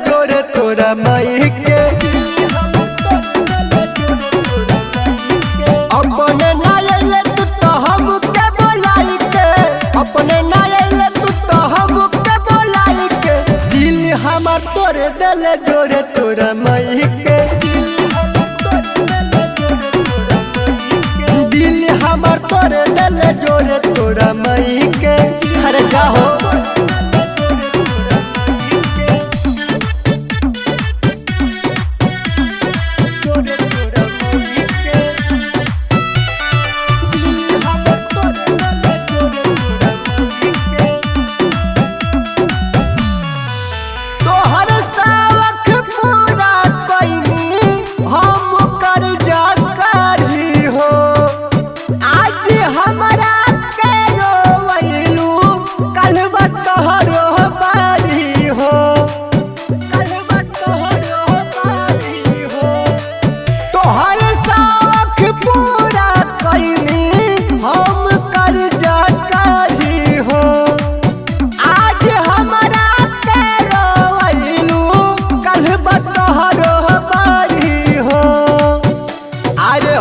जोरे तोरा माई के। अपने ना अइले तू तो हमके बोलाई के, अपने ना अइले तू तो हमके बोलाई के। दिल हमार तोरे दिल जोरे तोरा माई के। दिल हमार तोरे दिल जोरे तोरा माई के। अरे जाहो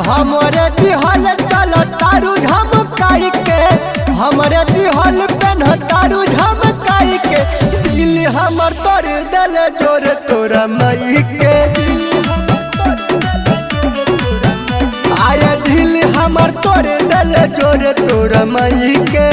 हमरे दिहल चल तारू झमकाई के, हमरे दिहल पेन तारू झमकाई के। दिल हमर तोर दिल जोरे तोरा माई के। आया दिल हमर तोर दिल जोरे तोरा माई के।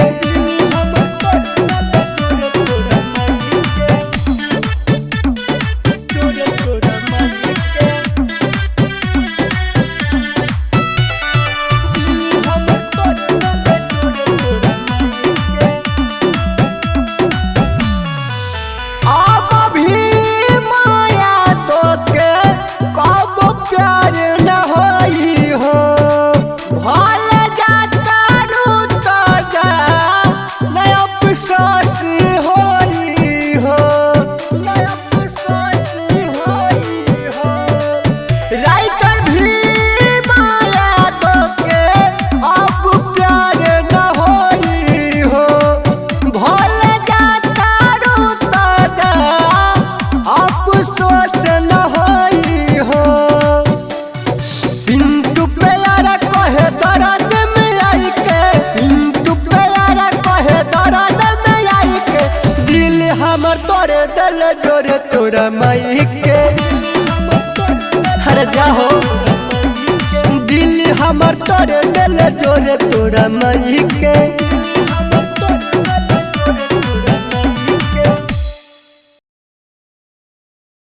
हमर तोरे दिल जोरे तोरा माई के। अरे जाहो दिल हमर तोरे दिल जोरे तोरा माई के।